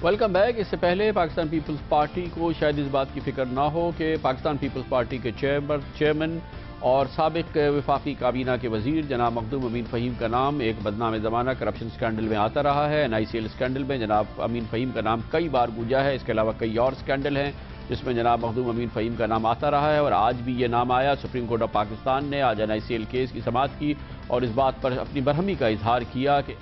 Welcome back. اس سے پہلے Pakistan Peoples party کو شاید اس بات کی فکر نہ ہو کہ پاکستان پیپلز پارٹی کے چیئرمین اور سابق وفاقی کابینہ کے وزیر جناب مخدوم امین فہیم کا نام ایک بدنام زمانہ کرپشن سکینڈل میں آتا رہا ہے۔ NICL سکینڈل میں جناب امین فہیم کا نام کئی بار گونجا ہے۔ اس کے علاوہ کئی اور سکینڈل ہیں جس میں جناب مخدوم امین فہیم کا نام آتا رہا ہے، اور آج بھی یہ نام آیا۔ سپریم کورٹ آف پاکستان نے آج NICL کیس کی سماعت کی اور اس بات پر اپنی برہمی کا اظہار کیا کہ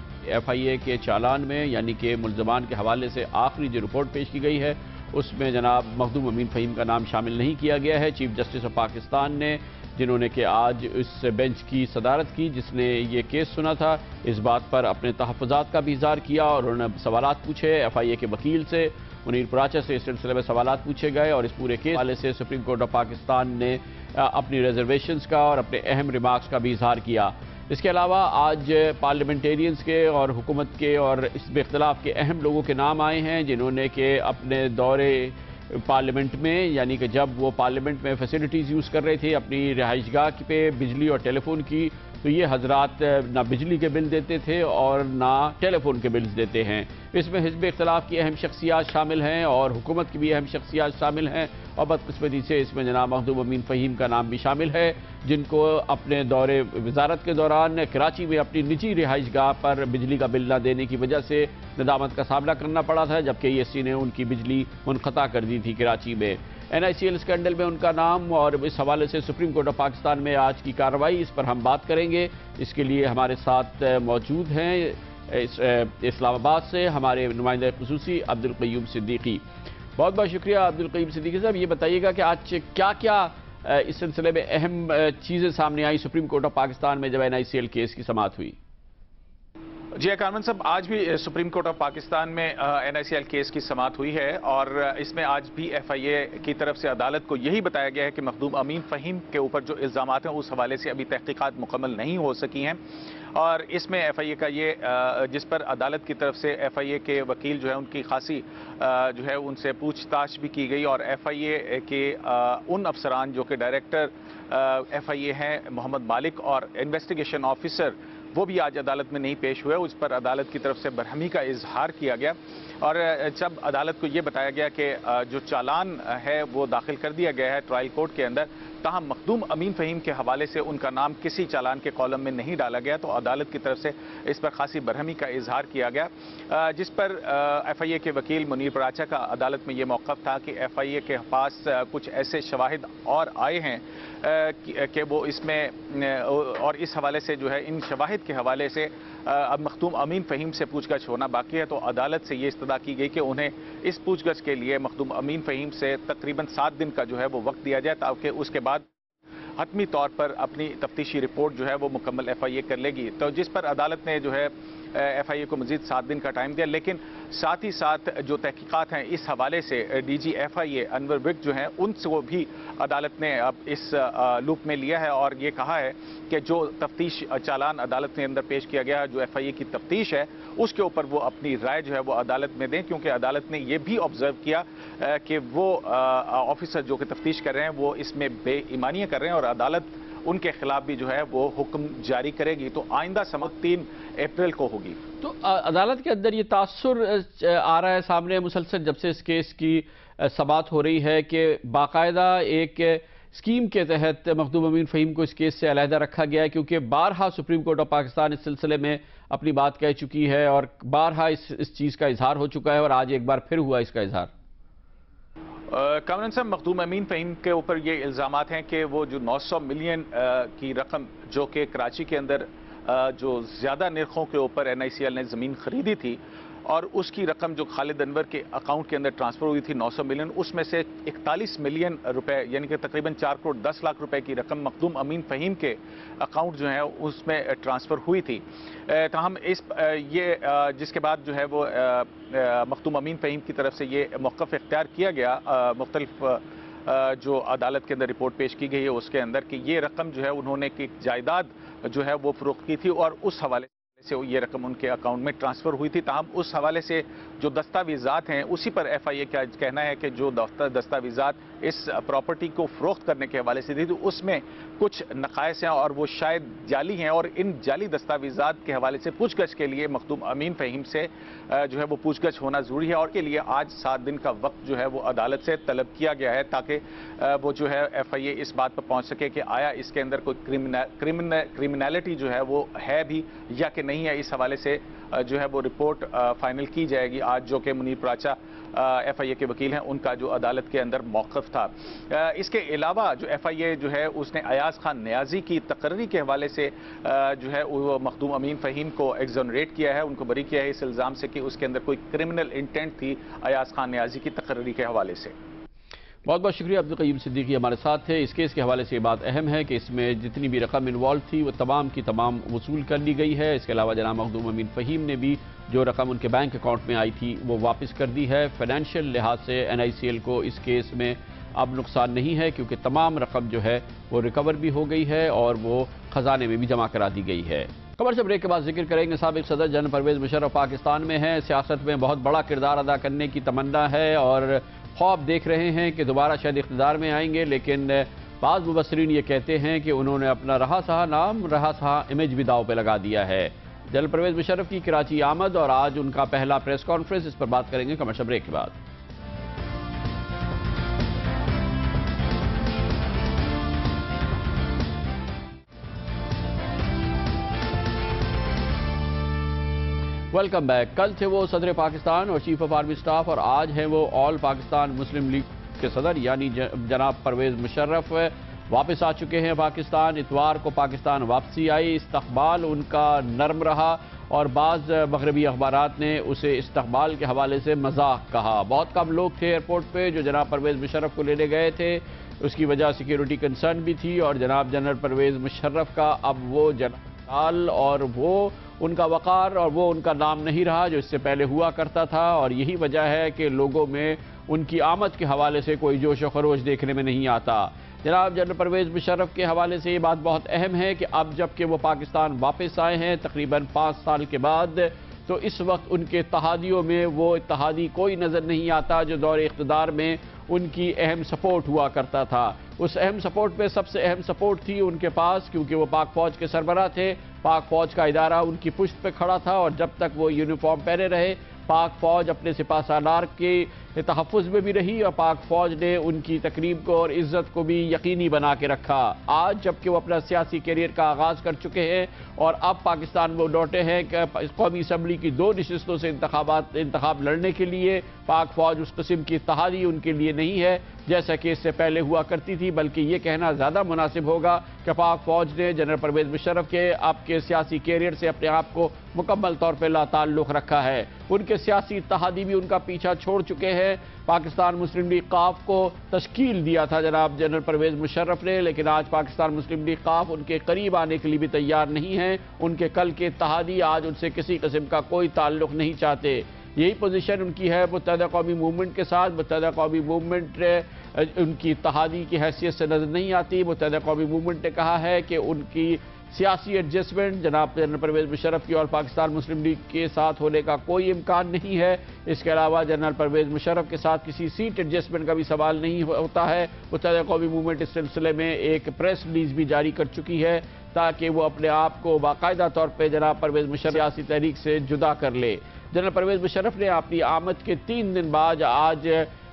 FIA کے چالان میں یعنی کہ ملزمان کے حوالے سے آخری جو رپورٹ پیش کی گئی ہے اس میں جناب مخدوم امین فہیم کا نام شامل نہیں کیا گیا ہے۔ چیف جسٹس آف پاکستان نے، جنہوں نے کہ آج اس بینچ کی صدارت کی جس نے یہ کیس سنا تھا، اس بات پر اپنے تحفظات کا بھی اظہار کیا اور انہوں نے سوالات پوچھے FIA کے وکیل سے، منیر پراچا سے اس سلسلے میں سوالات پوچھے گئے، اور اس پورے کیس حوالے سے سپریم کورٹ آف پاکستان نے اپنی ریزرویشنز کا اور اپنے اہم ریمارکس کا بھی اظہار کیا۔ اس کے علاوہ آج پارلیمنٹیرینز کے اور حکومت کے اور اس میں اختلاف کے اہم لوگوں کے نام آئے ہیں جنہوں نے کہ اپنے دورے پارلیمنٹ میں یعنی کہ جب وہ پارلیمنٹ میں فیسلٹیز یوز کر رہے تھے اپنی رہائش گاہ پہ بجلی اور ٹیلی فون کی، تو یہ حضرات نہ بجلی کے بل دیتے تھے اور نہ ٹیلی فون کے بلز دیتے ہیں۔ اس میں حزب اختلاف کی اہم شخصیات شامل ہیں اور حکومت کی بھی اہم شخصیات شامل ہیں، اور بدقسمتی سے اس میں جناب مخدوم امین فہیم کا نام بھی شامل ہے، جن کو اپنے دورے وزارت کے دوران کراچی میں اپنی نجی رہائش گاہ پر بجلی کا بل نہ دینے کی وجہ سے ندامت کا سامنا کرنا پڑا تھا، جبکہ ESC نے ان کی بجلی منقطع کر دی تھی کراچی میں۔ NICL اسکینڈل میں ان کا نام، اور اس حوالے سے سپریم کورٹ آف پاکستان میں آج کی کارروائی، اس پر ہم بات کریں گے۔ اس کے لیے ہمارے ساتھ موجود ہیں اسلام آباد سے ہمارے نمائندہ خصوصی عبدالقیوم صدیقی۔ بہت بہت شکریہ عبدالقیوم صدیقی صاحب۔ یہ بتائیے گا کہ آج کیا کیا اس سلسلے میں اہم چیزیں سامنے آئیں سپریم کورٹ آف پاکستان میں جب NICL کیس کی سماعت ہوئی؟ جی کامران صاحب، آج بھی سپریم کورٹ آف پاکستان میں NICL کیس کی سماعت ہوئی ہے، اور اس میں آج بھی FIA کی طرف سے عدالت کو یہی بتایا گیا ہے کہ مخدوم امین فہیم کے اوپر جو الزامات ہیں اس حوالے سے ابھی تحقیقات مکمل نہیں ہو سکی ہیں، اور اس میں FIA کا یہ جس پر عدالت کی طرف سے FIA کے وکیل جو ہے ان کی خاصی جو ہے ان سے پوچھ تاچھ بھی کی گئی، اور FIA کے ان افسران جو کہ ڈائریکٹر FIA ہیں محمد مالک اور انویسٹیگیشن آفیسر، وہ بھی آج عدالت میں نہیں پیش ہوئے۔ اس پر عدالت کی طرف سے برہمی کا اظہار کیا گیا، اور جب عدالت کو یہ بتایا گیا کہ جو چالان ہے وہ داخل کر دیا گیا ہے ٹرائل کورٹ کے اندر، تاہم مخدوم امین فہیم کے حوالے سے ان کا نام کسی چالان کے کالم میں نہیں ڈالا گیا، تو عدالت کی طرف سے اس پر خاصی برہمی کا اظہار کیا گیا، جس پر FIA کے وکیل منیر پراچا کا عدالت میں یہ موقف تھا کہ FIA کے پاس کچھ ایسے شواہد اور آئے ہیں کہ وہ اس میں، اور اس حوالے سے جو ہے ان شواہد کے حوالے سے اب مخدوم امین فہیم سے پوچھ گچھ ہونا باقی ہے، تو عدالت سے یہ استدعا کی گئی کہ انہیں اس پوچھ گچھ کے لیے مخدوم امین فہیم سے تقریباً 7 دن کا جو ہے وہ وقت دیا جائے، تاکہ اس کے بعد حتمی طور پر اپنی تفتیشی رپورٹ جو ہے وہ مکمل FIA کر لے گی، تو جس پر عدالت نے جو ہے FIA کو مزید 7 دن کا ٹائم دیا، لیکن ساتھ ہی ساتھ جو تحقیقات ہیں اس حوالے سے DG FIA انور وگ جو ہیں ان سے وہ بھی عدالت نے اب اس لوپ میں لیا ہے، اور یہ کہا ہے کہ جو تفتیش چالان عدالت نے اندر پیش کیا گیا جو FIA کی تفتیش ہے اس کے اوپر وہ اپنی رائے جو ہے وہ عدالت میں دیں، کیونکہ عدالت نے یہ بھی آبزرو کیا کہ وہ آفیسر جو کہ تفتیش کر رہے ہیں وہ اس میں بے ایمانیاں کر رہے ہیں، اور عدالت ان کے خلاف بھی جو ہے وہ حکم جاری کرے گی، تو آئندہ سماعت 3 اپریل کو ہوگی۔ تو عدالت کے اندر یہ تاثر آ رہا ہے سامنے مسلسل جب سے اس کیس کی سماعت ہو رہی ہے کہ باقاعدہ ایک اسکیم کے تحت مخدوم امین فہیم کو اس کیس سے علیحدہ رکھا گیا ہے، کیونکہ بارہا سپریم کورٹ آف پاکستان اس سلسلے میں اپنی بات کہہ چکی ہے اور بارہا اس چیز کا اظہار ہو چکا ہے، اور آج ایک بار پھر ہوا اس کا اظہار۔ کامران صاحب، مخدوم امین فہیم کے اوپر یہ الزامات ہیں کہ وہ جو 900 ملین کی رقم جو کہ کراچی کے اندر جو زیادہ نرخوں کے اوپر NICL نے زمین خریدی تھی، اور اس کی رقم جو خالد انور کے اکاؤنٹ کے اندر ٹرانسفر ہوئی تھی 900 ملین، اس میں سے 41 ملین روپے یعنی کہ تقریباً 4 کروڑ 10 لاکھ روپے کی رقم مخدوم امین فہیم کے اکاؤنٹ جو ہے اس میں ٹرانسفر ہوئی تھی، تاہم یہ جس کے بعد جو ہے وہ مخدوم امین فہیم کی طرف سے یہ موقف اختیار کیا گیا مختلف جو عدالت کے اندر رپورٹ پیش کی گئی ہے اس کے اندر کہ یہ رقم جو ہے انہوں نے ایک جائیداد جو ہے وہ فروخت کی تھی، اور اس حوالے سے یہ رقم ان کے اکاؤنٹ میں ٹرانسفر ہوئی تھی، تاہم اس حوالے سے جو دستاویزات ہیں اسی پر ایف آئی اے کا کہنا ہے کہ جو دستاویزات اس پراپرٹی کو فروخت کرنے کے حوالے سے تھی تو اس میں کچھ نقائص ہیں اور وہ شاید جعلی ہیں، اور ان جعلی دستاویزات کے حوالے سے پوچھ گچھ کے لیے مخدوم امین فہیم سے جو ہے وہ پوچھ گچھ ہونا ضروری ہے، اور کے لیے آج 7 دن کا وقت جو ہے وہ عدالت سے طلب کیا گیا ہے تاکہ وہ جو ہے ایف آئی اے اس بات پر پہنچ سکے کہ آیا اس کے اندر کوئی کرمنالٹی جو ہے وہ ہے بھی یا کہ نہیں ہے۔ اس حوالے سے جو ہے وہ رپورٹ فائنل کی جائے گی آج، جو کہ منیر پراچا ایف آئی اے کے وکیل ہیں ان کا جو عدالت کے اندر موقف تھا۔ اس کے علاوہ جو ایف آئی اے جو ہے اس نے ایاز خان نیازی کی تقرری کے حوالے سے جو ہے وہ مخدوم امین فہیم کو ایگزونریٹ کیا ہے، ان کو بری کیا ہے اس الزام سے کہ اس کے اندر کوئی کرمنل انٹینٹ تھی ایاز خان نیازی کی تقرری کے حوالے سے۔ بہت بہت شکریہ عبدالقیوم صدیقی ہمارے ساتھ تھے۔ اس کیس کے حوالے سے یہ بات اہم ہے کہ اس میں جتنی بھی رقم انوالو تھی وہ تمام کی تمام وصول کر لی گئی ہے۔ اس کے علاوہ جناب مخدوم امین فہیم نے بھی جو رقم ان کے بینک اکاؤنٹ میں آئی تھی وہ واپس کر دی ہے۔ فائنینشیل لحاظ سے این آئی سی ایل کو اس کیس میں اب نقصان نہیں ہے کیونکہ تمام رقم جو ہے وہ ریکور بھی ہو گئی ہے اور وہ خزانے میں بھی جمع کرا دی گئی ہے۔ خبر سے بریک کے بعد ذکر کریں گے سابق صدر جنرل پرویز مشرف پاکستان میں ہیں، سیاست میں بہت بڑا کردار ادا کرنے کی تمنا ہے اور خواب دیکھ رہے ہیں کہ دوبارہ شاید اقتدار میں آئیں گے، لیکن بعض مبصرین یہ کہتے ہیں کہ انہوں نے اپنا رہا سہا نام، رہا سہا امیج بھی داؤ پہ لگا دیا ہے۔ جنرل پرویز مشرف کی کراچی آمد اور آج ان کا پہلا پریس کانفرنس، اس پر بات کریں گے کمرشل بریک کے بعد۔ Welcome back. کل تھے وہ صدر پاکستان اور چیف آف آرمی سٹاف، اور آج ہیں وہ آل پاکستان مسلم لیگ کے صدر یعنی جناب پرویز مشرف واپس آ چکے ہیں پاکستان۔ اتوار کو پاکستان واپسی آئی، استقبال ان کا نرم رہا اور بعض مغربی اخبارات نے اسے استقبال کے حوالے سے مذاق کہا۔ بہت کم لوگ تھے ایئرپورٹ پہ جو جناب پرویز مشرف کو لینے گئے تھے، اس کی وجہ سیکیورٹی کنسرن بھی تھی، اور جناب جنرل پرویز مشرف کا اب وہ جلال اور وہ ان کا وقار اور وہ ان کا نام نہیں رہا جو اس سے پہلے ہوا کرتا تھا، اور یہی وجہ ہے کہ لوگوں میں ان کی آمد کے حوالے سے کوئی جوش و خروش دیکھنے میں نہیں آتا۔ جناب جنرل پرویز مشرف کے حوالے سے یہ بات بہت اہم ہے کہ اب جب کہ وہ پاکستان واپس آئے ہیں تقریباً 5 سال کے بعد، تو اس وقت ان کے اتحادیوں میں وہ اتحادی کوئی نظر نہیں آتا جو دور اقتدار میں ان کی اہم سپورٹ ہوا کرتا تھا۔ اس اہم سپورٹ پہ سب سے اہم سپورٹ تھی ان کے پاس، کیونکہ وہ پاک فوج کے سربراہ تھے، پاک فوج کا ادارہ ان کی پشت پہ کھڑا تھا، اور جب تک وہ یونیفارم پہنے رہے پاک فوج اپنے سپاہ سالار کے تحفظ میں بھی رہی، اور پاک فوج نے ان کی تقریب کو اور عزت کو بھی یقینی بنا کے رکھا۔ آج جب کہ وہ اپنا سیاسی کیریئر کا آغاز کر چکے ہیں اور اب پاکستان وہ لوٹے ہیں کہ قومی اسمبلی کی 2 نشستوں سے انتخاب لڑنے کے لیے پاک فوج اس قسم کی اتحادی ان کے لیے نہیں ہے جیسا کہ اس سے پہلے ہوا کرتی تھی، بلکہ یہ کہنا زیادہ مناسب ہوگا کہ پاک فوج نے جنرل پرویز مشرف کے اب کے سیاسی کیریئر سے اپنے آپ کو مکمل طور پہ لا تعلق رکھا ہے۔ ان کے سیاسی اتحادی بھی ان کا پیچھا چھوڑ چکے ہیں۔ پاکستان مسلم لیگ قاف کو تشکیل دیا تھا جناب جنرل پرویز مشرف نے، لیکن آج پاکستان مسلم لیگ قاف ان کے قریب آنے کے لیے بھی تیار نہیں ہے۔ ان کے کل کے اتحادی آج ان سے کسی قسم کا کوئی تعلق نہیں چاہتے۔ یہی پوزیشن ان کی ہے متحدہ قومی موومنٹ کے ساتھ۔ متحدہ قومی موومنٹ ان کی اتحادی کی حیثیت سے نظر نہیں آتی۔ متحدہ قومی موومنٹ نے کہا ہے کہ ان کی سیاسی ایڈجسٹمنٹ جناب جنرل پرویز مشرف کی اور پاکستان مسلم لیگ کے ساتھ ہونے کا کوئی امکان نہیں ہے۔ اس کے علاوہ جنرل پرویز مشرف کے ساتھ کسی سیٹ ایڈجسٹمنٹ کا بھی سوال نہیں ہوتا ہے۔ متحدہ قومی موومنٹ اس سلسلے میں ایک پریس ریلیز بھی جاری کر چکی ہے تاکہ وہ اپنے آپ کو باقاعدہ طور پہ جناب پرویز مشرف سیاسی تحریک سے جدا کر لے۔ جنرل پرویز مشرف نے اپنی آمد کے 3 دن بعد آج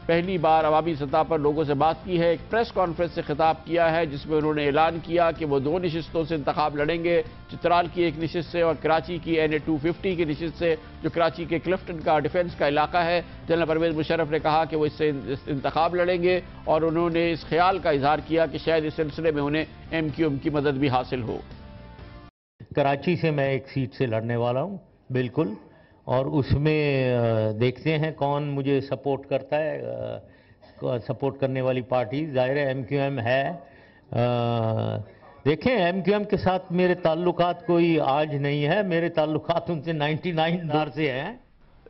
پہلی بار عوامی سطح پر لوگوں سے بات کی ہے، ایک پریس کانفرنس سے خطاب کیا ہے جس میں انہوں نے اعلان کیا کہ وہ 2 نشستوں سے انتخاب لڑیں گے، چترال کی ایک نشست سے اور کراچی کی NA 250 کی نشست سے جو کراچی کے کلفٹن کا ڈیفنس کا علاقہ ہے۔ جنرل پرویز مشرف نے کہا کہ وہ اس سے انتخاب لڑیں گے، اور انہوں نے اس خیال کا اظہار کیا کہ شاید اس سلسلے میں انہیں MQM کی مدد بھی حاصل ہو۔ کراچی سے میں ایک سیٹ سے لڑنے والا ہوں بالکل، اور اس میں دیکھتے ہیں کون مجھے سپورٹ کرتا ہے، سپورٹ کرنے والی پارٹی ظاہر ہے MQM ہے۔ دیکھیں MQM کے ساتھ میرے تعلقات کوئی آج نہیں ہے، میرے تعلقات ان سے 99 سے ہیں۔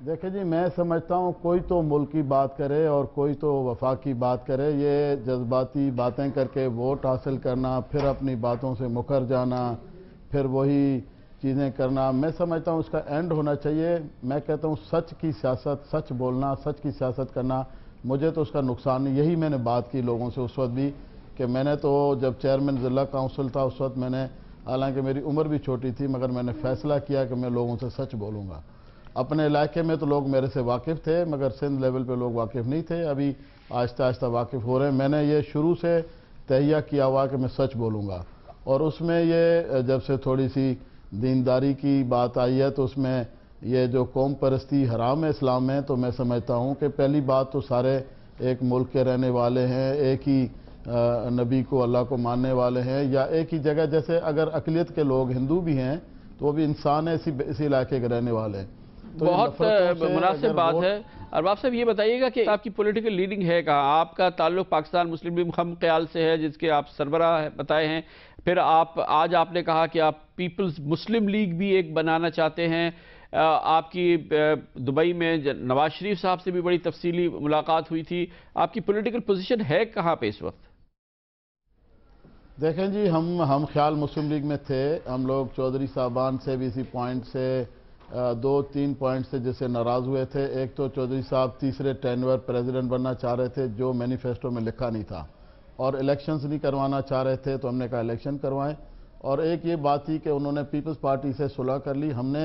دیکھیں جی، میں سمجھتا ہوں کوئی تو ملک کی بات کرے اور کوئی تو وفاق کی بات کرے. یہ جذباتی باتیں کر کے ووٹ حاصل کرنا، پھر اپنی باتوں سے مکر جانا، پھر وہی چیزیں کرنا، میں سمجھتا ہوں اس کا اینڈ ہونا چاہیے. میں کہتا ہوں سچ کی سیاست، سچ بولنا، سچ کی سیاست کرنا. مجھے تو اس کا نقصان نہیں. یہی میں نے بات کی لوگوں سے اس وقت بھی کہ میں نے تو جب چیئرمین ضلع کونسل تھا اس وقت میں نے، حالانکہ میری عمر بھی چھوٹی تھی، مگر میں نے فیصلہ کیا کہ میں لوگوں سے سچ بولوں گا. اپنے علاقے میں تو لوگ میرے سے واقف تھے، مگر سندھ لیول پہ لوگ واقف نہیں تھے. ابھی آہستہ آہستہ واقف ہو رہے ہیں. میں نے یہ شروع سے تہیہ کیا ہوا کہ میں سچ بولوں گا. اور اس میں یہ جب سے تھوڑی سی دینداری کی بات آئی ہے تو اس میں یہ جو قوم پرستی حرام ہے اسلام میں، تو میں سمجھتا ہوں کہ پہلی بات تو سارے ایک ملک کے رہنے والے ہیں، ایک ہی نبی کو، اللہ کو ماننے والے ہیں، یا ایک ہی جگہ. جیسے اگر اقلیت کے لوگ ہندو بھی ہیں تو وہ بھی انسان ہیں، اسی علاقے کے رہنے والے ہیں. بہت مناسب بات ہے. ارباب صاحب یہ بتائیے گا کہ آپ کی پولیٹیکل لیڈنگ ہے کہاں؟ آپ کا تعلق پاکستان مسلم لیگ ہم خیال سے ہے جس کے آپ سربراہ بتائے ہیں. پھر آج آپ نے کہا کہ آپ پیپلز مسلم لیگ بھی ایک بنانا چاہتے ہیں. آپ کی دبئی میں نواز شریف صاحب سے بھی بڑی تفصیلی ملاقات ہوئی تھی. آپ کی پولیٹیکل پوزیشن ہے کہاں پہ اس وقت؟ دیکھیں جی، ہم خیال مسلم لیگ میں تھے. ہم لوگ چودھری صاحبان سے بھی اسی پوائنٹ سے 2-3 پوائنٹ سے جس سے ناراض ہوئے تھے. ایک تو چودھری صاحب تیسرے ٹینور پریزیڈنٹ بننا چاہ رہے تھے جو مینیفیسٹو میں لکھا نہیں تھا، اور الیکشنز نہیں کروانا چاہ رہے تھے، تو ہم نے کہا الیکشن کروائیں. اور ایک یہ بات تھی کہ انہوں نے پیپلز پارٹی سے صلح کر لی. ہم نے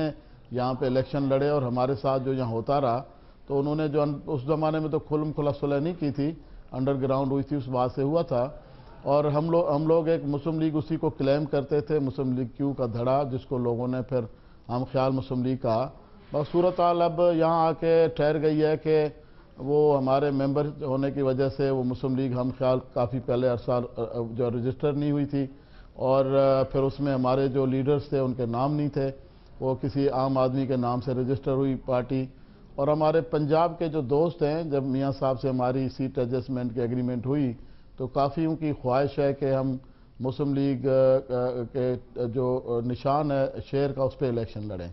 یہاں پہ الیکشن لڑے اور ہمارے ساتھ جو یہاں ہوتا رہا، تو انہوں نے جو اس زمانے میں تو کھلم کھلا صلح نہیں کی تھی، انڈر گراؤنڈ ہوئی تھی، اس بات سے ہوا تھا. اور ہم لوگ ایک مسلم لیگ اسی کو کلیم کرتے تھے، مسلم لیگ کیوں کا دھڑا، جس کو لوگوں نے پھر ہم خیال مسلم لیگ کہا. بس صورتحال اب یہاں آ کے ٹھہر گئی ہے کہ وہ ہمارے ممبر ہونے کی وجہ سے وہ مسلم لیگ ہم خیال کافی پہلے عرصہ جو رجسٹر نہیں ہوئی تھی، اور پھر اس میں ہمارے جو لیڈرز تھے ان کے نام نہیں تھے، وہ کسی عام آدمی کے نام سے رجسٹر ہوئی پارٹی. اور ہمارے پنجاب کے جو دوست ہیں، جب میاں صاحب سے ہماری سیٹ ایڈجسٹمنٹ کی ایگریمنٹ ہوئی تو کافی ان کی خواہش ہے کہ ہم مسلم لیگ کے جو نشان ہے شیر کا، اس پہ الیکشن لڑیں.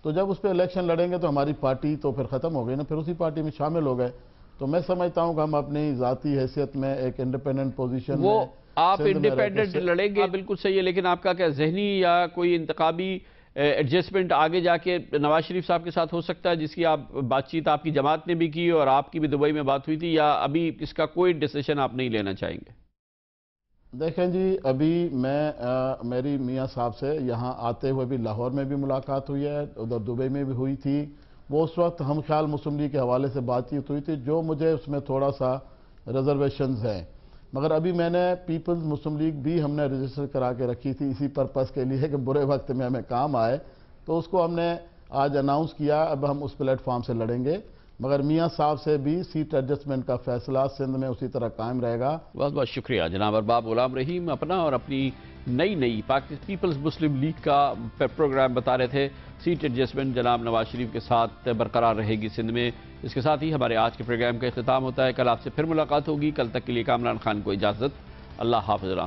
تو جب اس پہ الیکشن لڑیں گے تو ہماری پارٹی تو پھر ختم ہو گئی نا، پھر اسی پارٹی میں شامل ہو گئے. تو میں سمجھتا ہوں کہ ہم اپنی ذاتی حیثیت میں ایک انڈیپینڈنٹ پوزیشن میں، وہ آپ انڈیپینڈنٹ لڑیں گے بالکل صحیح ہے، لیکن آپ کا کیا ذہنی یا کوئی انتخابی ایڈجسٹمنٹ آگے جا کے نواز شریف صاحب کے ساتھ ہو سکتا ہے جس کی آپ بات چیت آپ کی جماعت نے بھی کی اور آپ کی بھی دبئی میں بات ہوئی تھی، یا ابھی اس کا کوئی ڈیسیشن آپ نہیں لینا چاہیں گے؟ دیکھیں جی، ابھی میری میاں صاحب سے یہاں آتے ہوئے بھی لاہور میں بھی ملاقات ہوئی ہے، ادھر دبئی میں بھی ہوئی تھی. وہ اس وقت ہم خیال مسلم لیگ کے حوالے سے بات چیت ہوئی تھی، جو مجھے اس میں تھوڑا سا ریزرویشنز ہیں. مگر ابھی میں نے پیپلز مسلم لیگ بھی ہم نے رجسٹر کرا کے رکھی تھی اسی پرپس کے لیے کہ برے وقت میں ہمیں کام آئے. تو اس کو ہم نے آج اناؤنس کیا. اب ہم اس پلیٹ فارم سے لڑیں گے، مگر میاں صاحب سے بھی سیٹ ایڈجسٹمنٹ کا فیصلہ سندھ میں اسی طرح قائم رہے گا. بہت بہت شکریہ جناب ارباب غلام رحیم. اپنا اور اپنی نئی پیپلز مسلم لیگ کا پروگرام بتا رہے تھے. سیٹ ایڈجسٹمنٹ جناب نواز شریف کے ساتھ برقرار رہے گی سندھ میں. اس کے ساتھ ہی ہمارے آج کے پروگرام کا اختتام ہوتا ہے. کل آپ سے پھر ملاقات ہوگی. کل تک کے لیے کامران خان کو اجازت. اللہ حافظ.